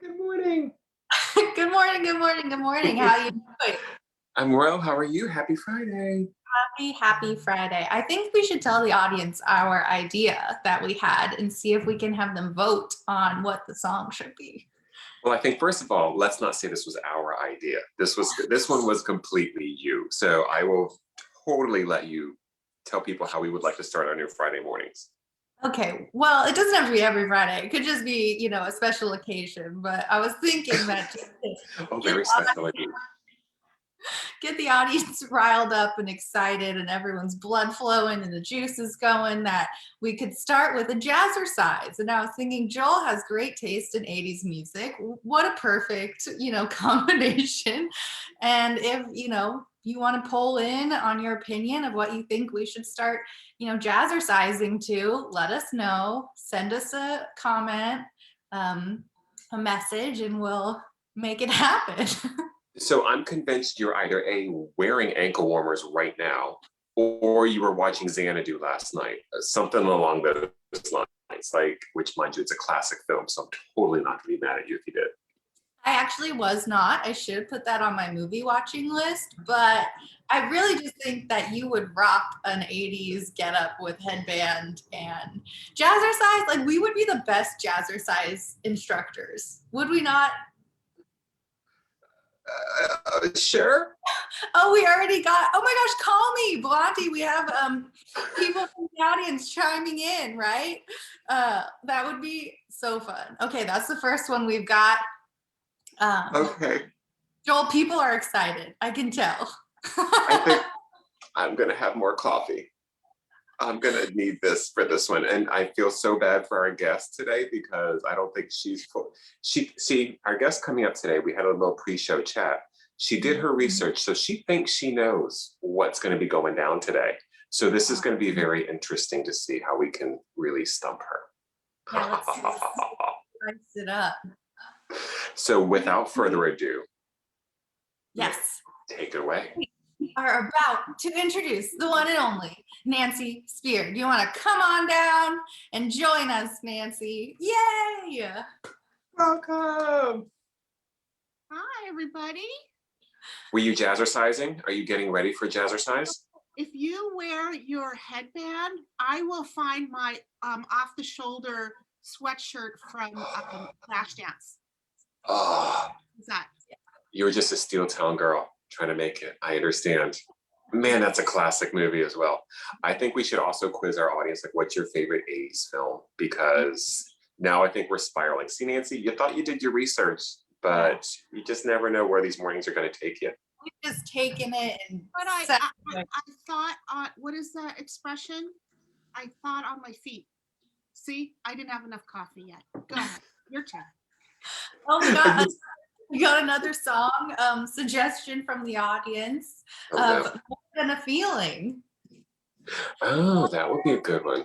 Good morning. Good morning, good morning, good morning. How you doing? I'm well. How are you? Happy Friday. Happy Friday. I think we should tell the audience our idea that we had and see if we can have them vote on what the song should be. Well, I think first of all, let's not say this was our idea. This one was completely you. So I will totally let you tell people how we would like to start our new Friday mornings. Okay, well, it doesn't have to be every Friday. It could just be, a special occasion. But I was thinking that just to Oh, get very special of you. get the audience riled up and excited and everyone's blood flowing and the juice is going, that we could start with a jazzercise. And I was thinking Joel has great taste in 80s music. What a perfect, combination. And if, you want to pull in on your opinion of what you think we should start, jazzercising to, let us know. Send us a comment, a message, and we'll make it happen. So I'm convinced you're either A, wearing ankle warmers right now, or you were watching Xanadu last night. Something along those lines, like, which mind you, it's a classic film, so I'm totally not gonna be mad at you if you did. I actually was not. I should put that on my movie watching list, but I really just think that you would rock an 80s getup with headband and jazzercise. Like, we would be the best jazzercise instructors, would we not? Sure. Oh, we already got, oh my gosh, call me, Blondie. We have people from the audience chiming in, right? That would be so fun. Okay, that's the first one we've got. Okay. Joel, people are excited. I can tell. I think I'm gonna have more coffee. I'm gonna need this for this one, and I feel so bad for our guest today because I don't think she's full. Our guest coming up today. We had a little pre-show chat. She did her research, so she thinks she knows what's going to be going down today. So this is going to be very interesting to see how we can really stump her. Yeah, let's spice it up. So without further ado, Yes. take it away. We are about to introduce the one and only Nancy Spear. Do you want to come on down and join us, Nancy? Yay! Welcome. Hi, everybody. Were you jazzercising? Are you getting ready for jazzercise? If you wear your headband, I will find my off-the-shoulder sweatshirt from Flashdance. Oh, Is that? you were just a Steel Town girl trying to make it. I understand. Man, that's a classic movie as well. I think we should also quiz our audience, like, what's your favorite 80s film? Because now I think we're spiraling. See, Nancy, you thought you did your research, but you just never know where these mornings are going to take you. You've just taken it and. But I thought, what is that expression? I thought on my feet. See, I didn't have enough coffee yet. Go ahead, your turn. Oh, we got another song suggestion from the audience of More Than a Feeling. Oh, that would be a good one.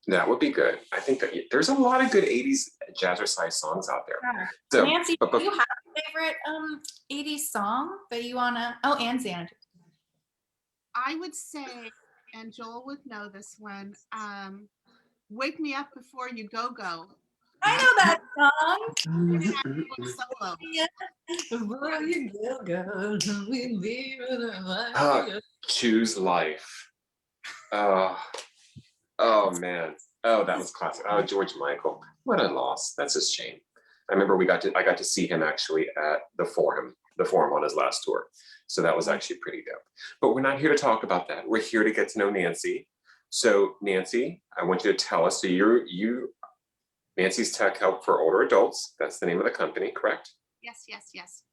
That would be good. I think that there's a lot of good 80s jazzercise songs out there. Yeah. So, Nancy, do you have a favorite 80s song that you want to? Oh, and Xanadu. I would say, and Joel would know this one, Wake Me Up Before You Go Go. I know that song. Solo. Before you go, we leave it. Choose Life. Oh man. Oh, that was classic. Oh, George Michael. What a loss. That's a shame. I remember I got to see him actually at the Forum on his last tour. So that was actually pretty dope. But we're not here to talk about that. We're here to get to know Nancy. So Nancy, I want you to tell us. So Nancy's Tech Help for Older Adults. That's the name of the company, correct? Yes, yes, yes.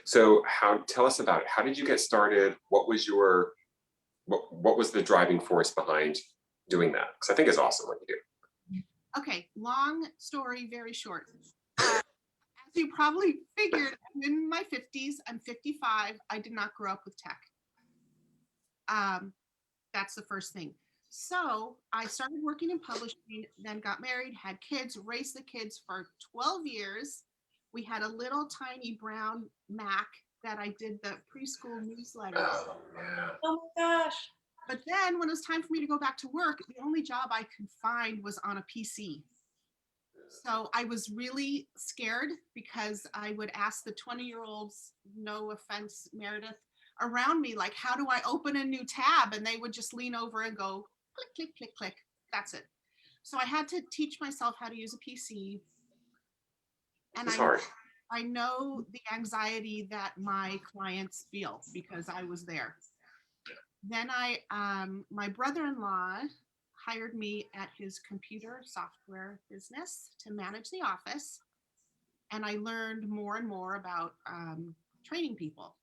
So tell us about it. How did you get started? What was the driving force behind doing that? Because I think it's awesome what you do. Okay, long story, very short. As you probably figured, I'm in my 50s. I'm 55. I did not grow up with tech. That's the first thing. So I started working in publishing, then got married, had kids, raised the kids for 12 years. We had a little tiny brown Mac that I did the preschool newsletters. Oh my gosh. But then when it was time for me to go back to work, the only job I could find was on a PC. So I was really scared because I would ask the 20-year-olds, no offense, Meredith, around me, like, how do I open a new tab? And they would just lean over and go, click, click, click, click. That's it. So I had to teach myself how to use a PC. And It's hard. I know the anxiety that my clients feel because I was there. Then my brother-in-law hired me at his computer software business to manage the office. And I learned more and more about training people.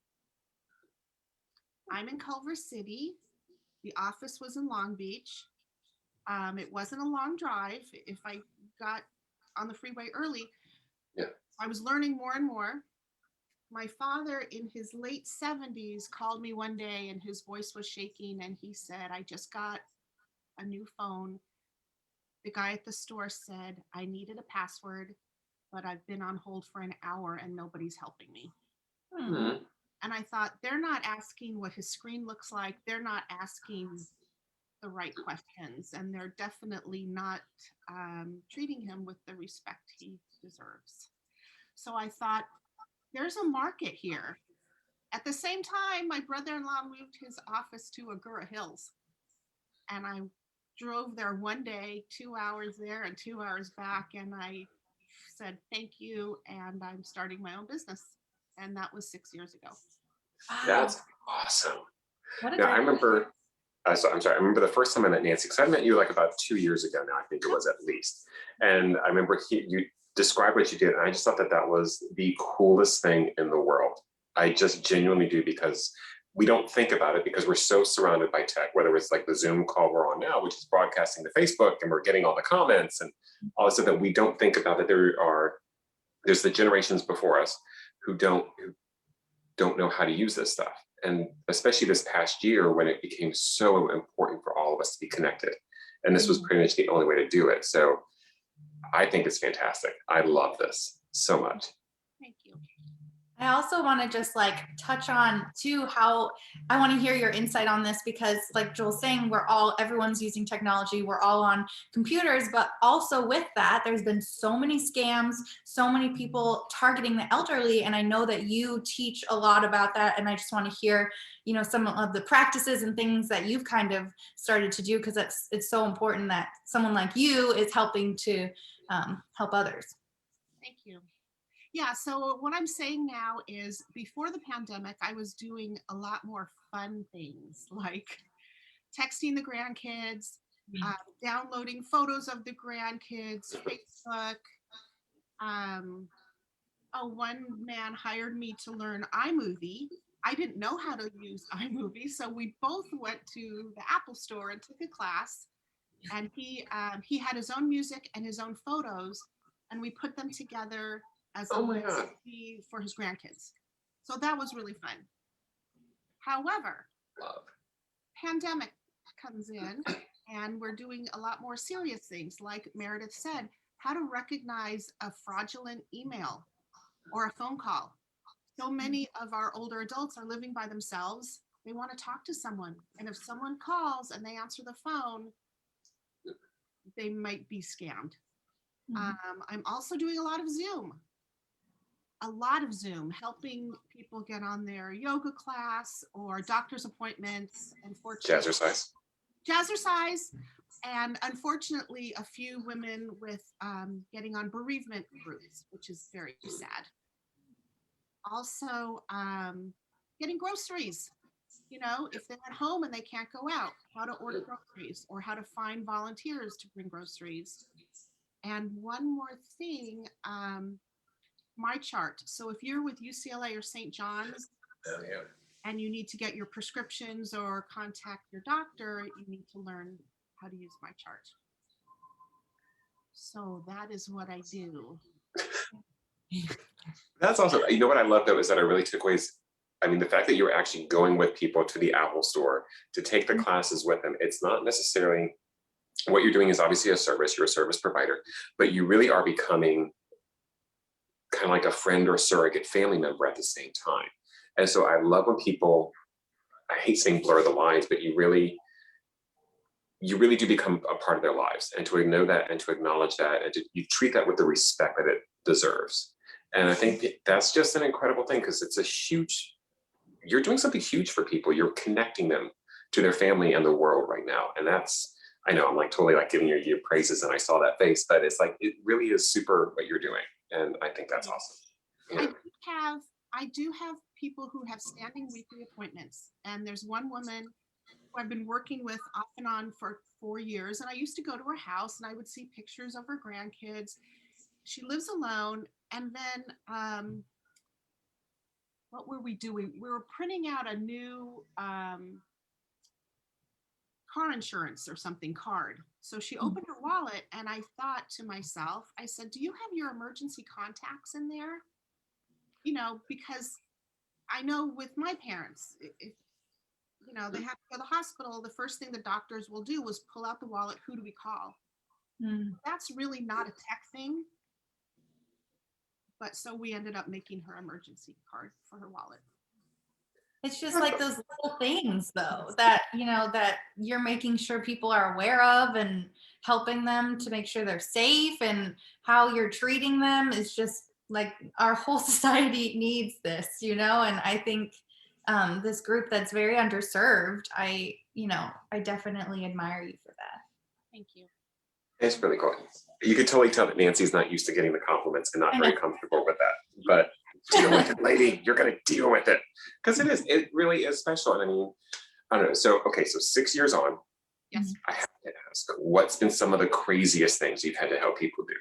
I'm in Culver City. The office was in Long Beach. It wasn't a long drive if I got on the freeway early. Yeah. I was learning more and more. My father, in his late 70s, called me one day and his voice was shaking. And he said, I just got a new phone. The guy at the store said I needed a password, but I've been on hold for an hour and nobody's helping me. Mhm. And I thought, they're not asking what his screen looks like. They're not asking the right questions. And they're definitely not treating him with the respect he deserves. So I thought, there's a market here. At the same time, my brother-in-law moved his office to Agoura Hills. And I drove there one day, 2 hours there and 2 hours back. And I said, thank you. And I'm starting my own business. And that was 6 years ago. Wow. That's awesome. What a Now, great I remember, so I'm sorry, I remember the first time I met Nancy, because I met you like about 2 years ago now, I think it was at least. And I remember you described what you did, and I just thought that that was the coolest thing in the world. I just genuinely do, because we don't think about it because we're so surrounded by tech, whether it's like the Zoom call we're on now, which is broadcasting to Facebook, and we're getting all the comments and all this stuff, that we don't think about that there's the generations before us who don't know how to use this stuff. And especially this past year when it became so important for all of us to be connected. And this was pretty much the only way to do it. So I think it's fantastic. I love this so much. Thank you. I also want to just like touch on too how I want to hear your insight on this, because like Joel's saying, everyone's using technology, we're all on computers, but also with that, there's been so many scams, so many people targeting the elderly. And I know that you teach a lot about that. And I just want to hear, some of the practices and things that you've kind of started to do, because it's so important that someone like you is helping to help others. Thank you. Yeah, so what I'm saying now is before the pandemic, I was doing a lot more fun things like texting the grandkids, downloading photos of the grandkids, Facebook. One man hired me to learn iMovie. I didn't know how to use iMovie, so we both went to the Apple store and took a class. And he had his own music and his own photos, and we put them together as a recipe for his grandkids. So that was really fun. However, pandemic comes in and we're doing a lot more serious things, like Meredith said, how to recognize a fraudulent email or a phone call. So many of our older adults are living by themselves. They want to talk to someone. And if someone calls and they answer the phone, they might be scammed. I'm also doing a lot of Zoom, helping people get on their yoga class or doctor's appointments. Jazzercise. And unfortunately, a few women with getting on bereavement groups, which is very sad. Also, getting groceries. If they're at home and they can't go out, how to order groceries or how to find volunteers to bring groceries. And one more thing, my chart. So if you're with UCLA or St. John's and you need to get your prescriptions or contact your doctor, you need to learn how to use my chart. So that is what I do. That's awesome. You know what I love though is that I really took away, the fact that you're actually going with people to the Apple store to take the classes with them. It's not necessarily, what you're doing is obviously a service, you're a service provider, but you really are becoming kind of like a friend or surrogate family member at the same time. And so I love when people, I hate saying blur the lines, but you really you really do become a part of their lives, and to know that and to acknowledge that and you treat that with the respect that it deserves. And I think that's just an incredible thing because it's a huge, you're doing something huge for people. You're connecting them to their family and the world right now. And that's, I know I'm like totally like giving you praises and I saw that face, but it's like, it really is super what you're doing. And I think that's awesome. I Yeah. do have I do have people who have standing weekly appointments, and there's one woman who I've been working with off and on for 4 years, and I used to go to her house and I would see pictures of her grandkids. She lives alone, and then what were we doing? We were printing out a new car insurance or something card. So she opened her wallet, and I thought to myself, I said, "Do you have your emergency contacts in there?" Because I know with my parents, if they have to go to the hospital, the first thing the doctors will do is pull out the wallet. Who do we call? Mm. That's really not a tech thing. But so we ended up making her emergency card for her wallet. It's just like those little things though that, that you're making sure people are aware of and helping them to make sure they're safe, and how you're treating them is just like our whole society needs this, and I think this group that's very underserved, I definitely admire you for that. Thank you. It's really cool. You could totally tell that Nancy's not used to getting the compliments and not I very know. comfortable with that. But deal with it, lady. You're gonna deal with it. Because it really is special. And I mean, I don't know. So okay, so 6 years on, Yes. I have to ask, what's been some of the craziest things you've had to help people do?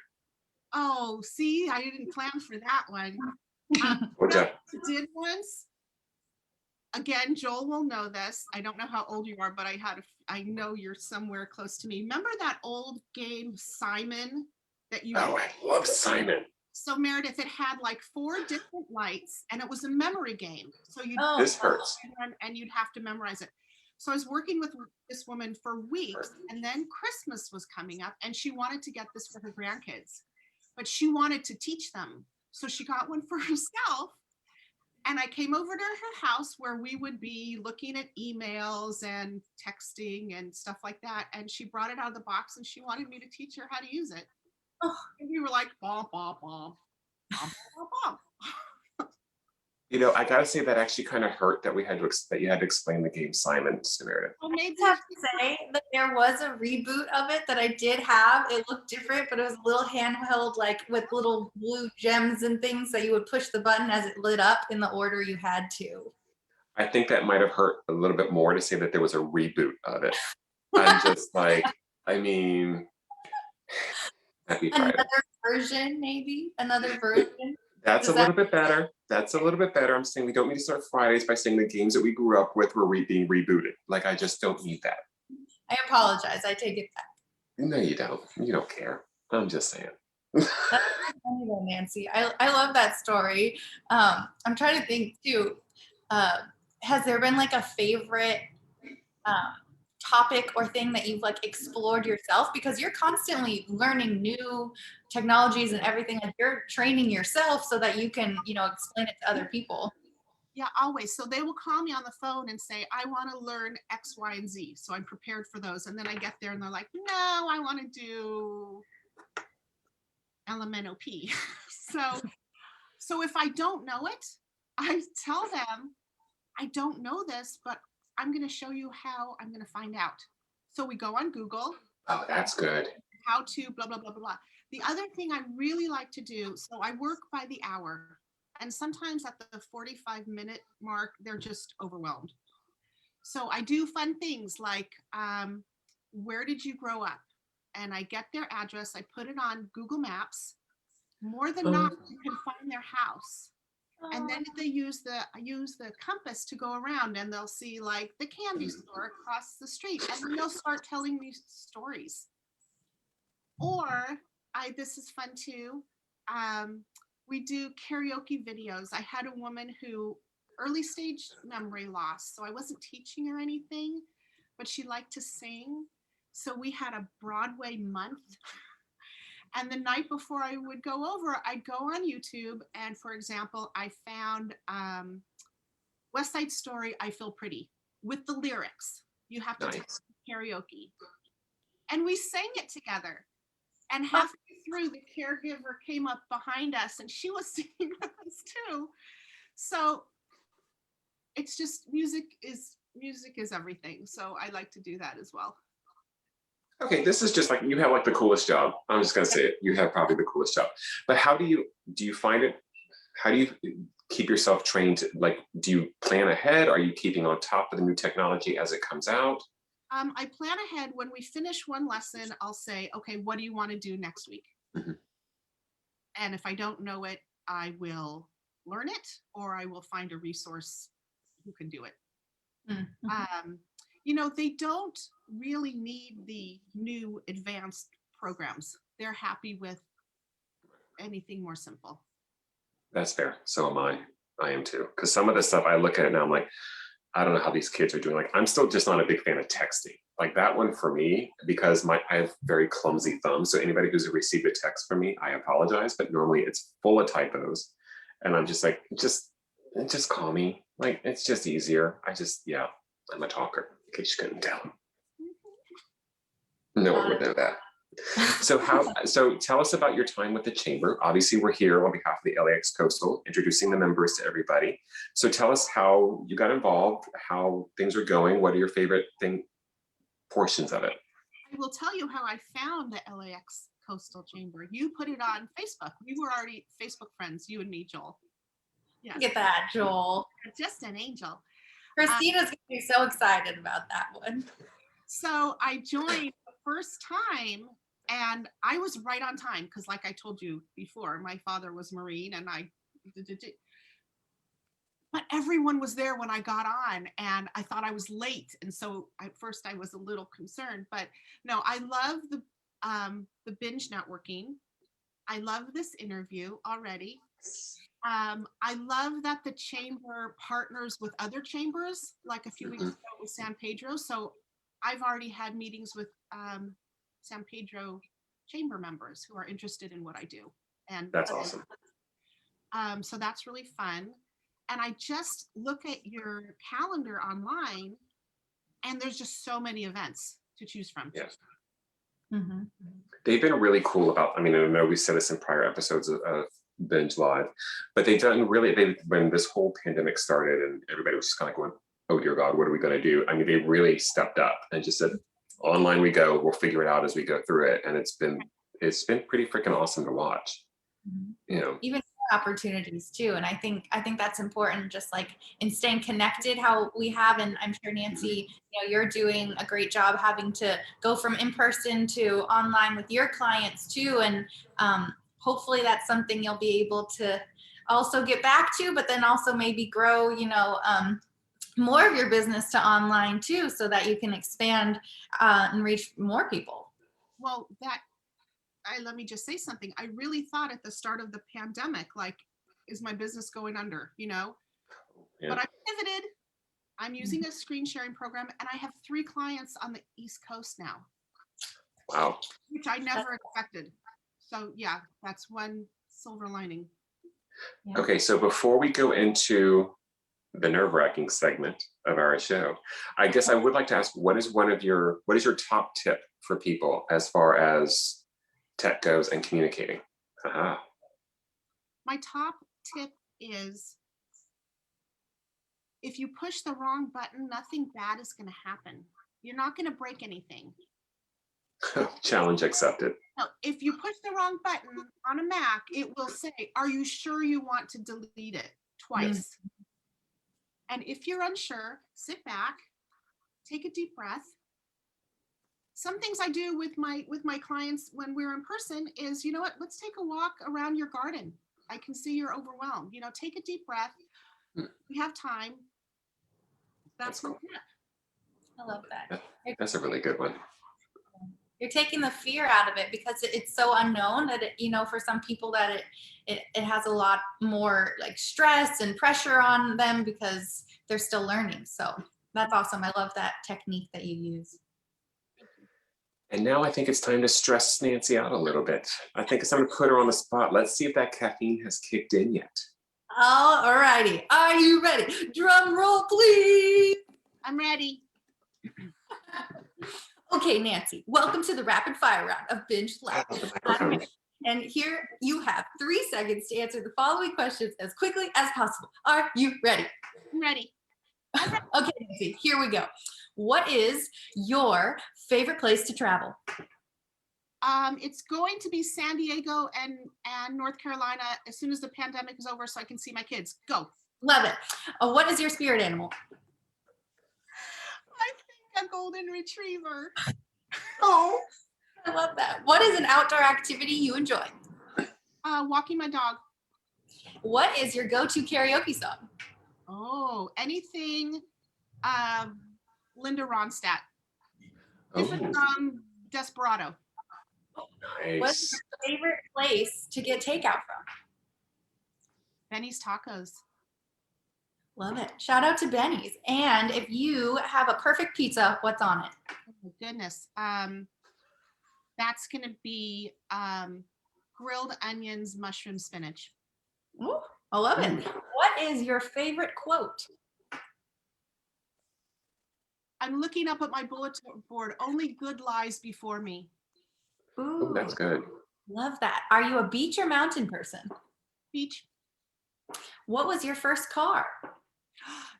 Oh, see, I didn't plan for that one. What's I up? did once. Again, Joel will know this. I don't know how old you are, but I know you're somewhere close to me. Remember that old game Simon that you Oh, I love Simon. So Meredith, it had like 4 different lights, and it was a memory game. So you'd Oh, This hurts. and you'd have to memorize it. So I was working with this woman for weeks, and then Christmas was coming up, and she wanted to get this for her grandkids, but she wanted to teach them. So she got one for herself. And I came over to her house where we would be looking at emails and texting and stuff like that. And she brought it out of the box and she wanted me to teach her how to use it. Oh. And we were like, bom, bom, bom, bom, bom, bom. I gotta say that actually kind of hurt that that you had to explain the game Simon to Meredith. Well, I maybe just have to say that there was a reboot of it that I did have. It looked different, but it was a little handheld, like with little blue gems and things that you would push the button as it lit up in the order you had to. I think that might have hurt a little bit more to say that there was a reboot of it. I'm just like, I mean, happy Friday. Another version, maybe another version. That's Does a little bit better. That's a little bit better. I'm saying we don't need to start Fridays by saying the games that we grew up with were being rebooted. Like, I just don't need that. I apologize. I take it back. No, you don't. You don't care. I'm just saying. That's funny though, Nancy. I love that story. I'm trying to think too. Has there been like a favorite topic or thing that you've like explored yourself? Because you're constantly learning new technologies and everything, and you're training yourself so that you can, explain it to other people. Yeah, always. So they will call me on the phone and say, I want to learn X, Y, and Z. So I'm prepared for those. And then I get there and they're like, no, I want to do LMNOP. so if I don't know it, I tell them, I don't know this, but I'm going to show you how I'm going to find out. So we go on Google. Oh, that's good. How to blah, blah, blah, blah, blah. The other thing I really like to do, so I work by the hour. And sometimes at the 45-minute mark, they're just overwhelmed. So I do fun things like, where did you grow up? And I get their address. I put it on Google Maps. More than not, you can find their house. And then they use the compass to go around, and they'll see like the candy store across the street, and then they'll start telling me stories. Or this is fun too. We do karaoke videos. I had a woman who early stage memory loss, so I wasn't teaching her anything, but she liked to sing. So we had a Broadway month. And the night before I would go over, I'd go on YouTube. And for example, I found West Side Story, I Feel Pretty with the lyrics. You have to Nice. karaoke. and we sang it together. And halfway through, the caregiver came up behind us and she was singing with us too. So it's just music is everything. So I like to do that as well. Okay, this is just like, you have like the coolest job. I'm just gonna say it. You have probably the coolest job. But how do you find it? How do you keep yourself trained? Like, do you plan ahead? Are you keeping on top of the new technology as it comes out? I plan ahead. When we finish one lesson, I'll say, okay, what do you want to do next week? Mhm. And if I don't know it, I will learn it, or I will find a resource who can do it. Mm-hmm. They don't really need the new advanced programs. They're happy with anything more simple. That's fair. So am I. I am too. Because some of the stuff I look at it now, I'm like, I don't know how these kids are doing. Like, I'm still just not a big fan of texting. Like that one for me, because I have very clumsy thumbs. So anybody who's received a text from me, I apologize. But normally it's full of typos, and I'm just like, just call me. Like, it's just easier. Yeah, I'm a talker. In case you couldn't tell. No one would know that. So tell us about your time with the chamber. Obviously, we're here on behalf of the LAX Coastal, introducing the members to everybody. So tell us how you got involved, how things are going. What are your favorite portions of it? I will tell you how I found the LAX Coastal Chamber. You put it on Facebook. We were already Facebook friends, you and me, Joel. Yes. Look at that, Joel. Just an angel. Christina's gonna be so excited about that one. So I joined the first time, and I was right on time because, like I told you before, my father was Marine, and but everyone was there when I got on, and I thought I was late, and so at first I was a little concerned. But no, I love the binge networking. I love this interview already. I love that the chamber partners with other chambers, like a few weeks ago with San Pedro. So I've already had meetings with San Pedro chamber members who are interested in what I do. And that's awesome. So that's really fun. And I just look at your calendar online, and there's just so many events to choose from. Yes. Mm-hmm. They've been really cool about, I know we said this in prior episodes of Binge Live, but when this whole pandemic started and everybody was just kind of going, oh dear God, what are we going to do? They really stepped up and just said, online we go, we'll figure it out as we go through it. And it's been pretty freaking awesome to watch. Mm-hmm. Even opportunities too. And I think that's important, just like in staying connected how we have. And I'm sure Nancy, you're doing a great job having to go from in person to online with your clients too. And hopefully that's something you'll be able to also get back to, but then also maybe grow, more of your business to online too, so that you can expand and reach more people. Well, let me just say something. I really thought at the start of the pandemic, like, is my business going under, Yeah. But I pivoted. I'm using a screen sharing program, and I have 3 clients on the East Coast now. Wow. Which I never expected. So yeah, that's one silver lining. Yeah. Okay, so before we go into the nerve-wracking segment of our show, I guess I would like to ask, what is your top tip for people as far as tech goes and communicating? My top tip is, if you push the wrong button, nothing bad is going to happen. You're not going to break anything. Challenge accepted. No, if you push the wrong button on a Mac, it will say, are you sure you want to delete it twice? And if you're unsure, sit back, take a deep breath. Some things I do with my clients when we're in person is, you know what, let's take a walk around your garden. I can see you're overwhelmed. Take a deep breath. We have time. That's cool. I love that. That's a really good one. You're taking the fear out of it, because it's so unknown that for some people that it has a lot more like stress and pressure on them because they're still learning. So that's awesome. I love that technique that you use. And now I think it's time to stress Nancy out a little bit. I think it's time to put her on the spot. Let's see if that caffeine has kicked in yet. All righty. Are you ready? Drum roll, please. I'm ready. Okay, Nancy, welcome to the rapid fire round of Binge Live. Microphone. And here you have 3 seconds to answer the following questions as quickly as possible. Are you ready? I'm ready. Okay, Nancy, here we go. What is your favorite place to travel? It's going to be San Diego and North Carolina as soon as the pandemic is over so I can see my kids. Go. Love it. What is your spirit animal? I think a golden retriever. Oh, I love that. What is an outdoor activity you enjoy? Walking my dog. What is your go-to karaoke song? Oh, anything Linda Ronstadt. Oh, Desperado. What's nice. your favorite place to get takeout from? Benny's Tacos. Love it. Shout out to Benny's. And if you have a perfect pizza, what's on it? Oh my goodness. That's gonna be grilled onions, mushroom, spinach. Ooh, I love it. What is your favorite quote? I'm looking up at my bulletin board. Only good lies before me. Ooh, Oh, that's good. love that. Are you a beach or mountain person? Beach. What was your first car?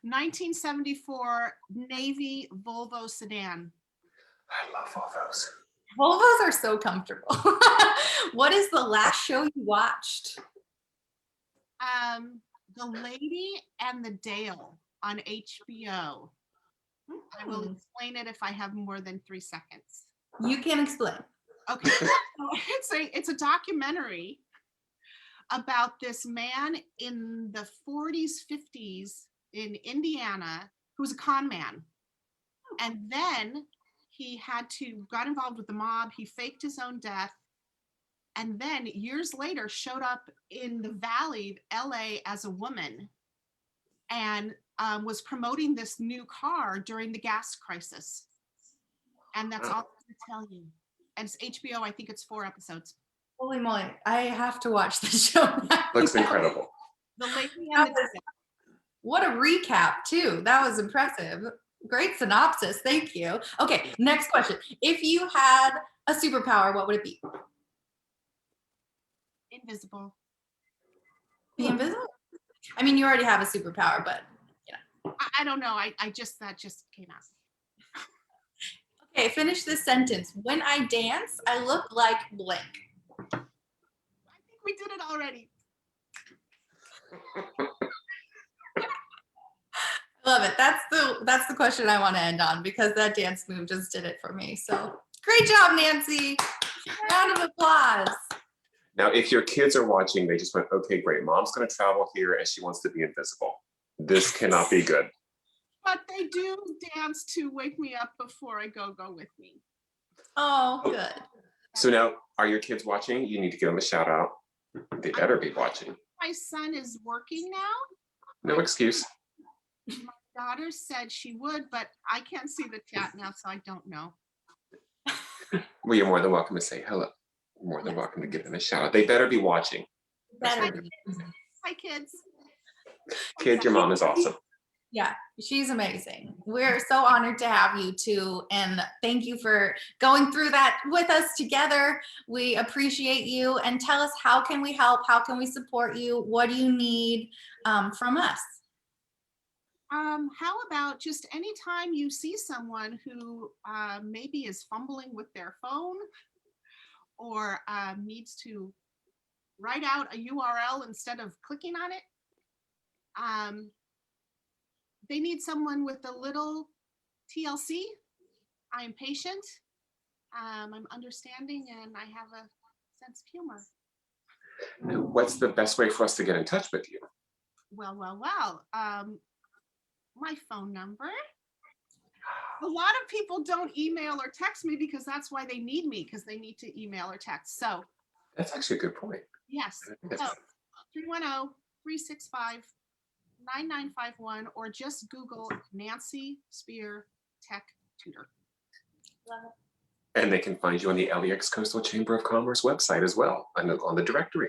1974 Navy Volvo sedan. I love all those. Volvos are so comfortable. What is the last show you watched? The Lady and the Dale on HBO. I will explain it if I have more than 3 seconds. You can explain. Okay. It's a documentary about this man in the 40s, 50s in Indiana who was a con man. And then he got involved with the mob. He faked his own death. And then years later showed up in the Valley, LA, as a woman and was promoting this new car during the gas crisis. And that's all I'm going to tell you. And it's HBO. I think it's 4 episodes. Holy moly, I have to watch this show now. Looks incredible. The Lady and the Dale. What a recap, too. That was impressive. Great synopsis. Thank you. Okay, next question. If you had a superpower, what would it be? Invisible. Be invisible? I mean, you already have a superpower, but I don't know. That just came out. okay, finish this sentence. When I dance, I look like blank. I think we did it already. Love it. That's the question I want to end on because that dance move just did it for me. So great job, Nancy. Round of applause. Now, if your kids are watching, they just went, okay, great. Mom's going to travel here and she wants to be invisible. This cannot be good. But they do dance to wake me up before I go with me. Oh, good. So now, are your kids watching? You need to give them a shout out. They better be watching. My son is working now. No excuse. My daughter said she would, but I can't see the chat now, so I don't know. Well, you're more than welcome to say hello. You're more than welcome to give them a shout out. They better be watching. Better be. Hi, kids. Kid, your mom is awesome. Yeah, she's amazing. We're so honored to have you too. And thank you for going through that with us together. We appreciate you. And tell us, how can we help? How can we support you? What do you need from us? How about just anytime you see someone who maybe is fumbling with their phone or needs to write out a URL instead of clicking on it, they need someone with a little TLC. I am patient, I'm understanding, and I have a sense of humor. Now, what's the best way for us to get in touch with you? Well, my phone number. A lot of people don't email or text me because that's why they need me, because they need to email or text. So That's actually a good point. yes, so 310-365-9951, or just Google Nancy Spear Tech Tutor. Love it. And they can find you on the LEX Coastal Chamber of Commerce website as well, on the directory.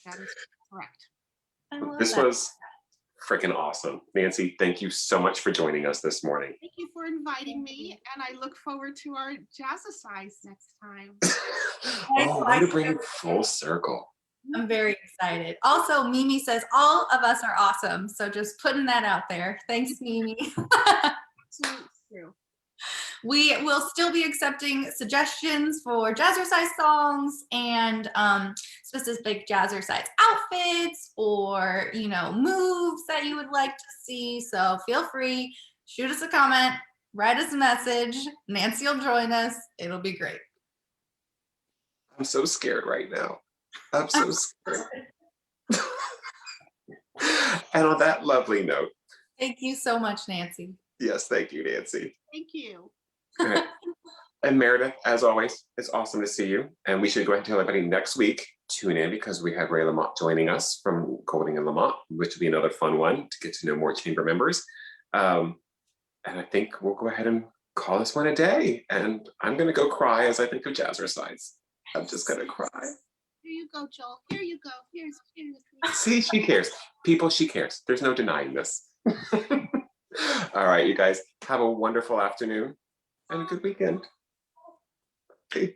That is correct. I love This that. was freaking awesome. Nancy, thank you so much for joining us this morning. Thank you for for inviting me, and I look forward to our jazzercise next time. Oh, way to bring it full circle. I'm very excited. Also, Mimi says all of us are awesome. So just putting that out there. Thanks, Mimi. So true. We will still be accepting suggestions for jazzercise songs and specific jazzercise outfits or, you know, moves that you would like to see. So feel free, shoot us a comment, write us a message. Nancy will join us. It'll be great. I'm so scared right now. I'm so scared. And on that lovely note. Thank you so much, Nancy. Yes, thank you, Nancy. Thank you. All right. And Meredith, as always, it's awesome to see you. And we should go ahead and tell everybody next week, tune in because we have Ray Lamont joining us from Golding and Lamont, which will be another fun one to get to know more chamber members. And I think we'll go ahead and call this one a day. And I'm going to go cry as I think of jazzercise. I'm just going to cry. Here you go, Joel. Here you go. Here's. See, she cares. People, she cares. There's no denying this. All right, you guys, have a wonderful afternoon and a good weekend. Okay.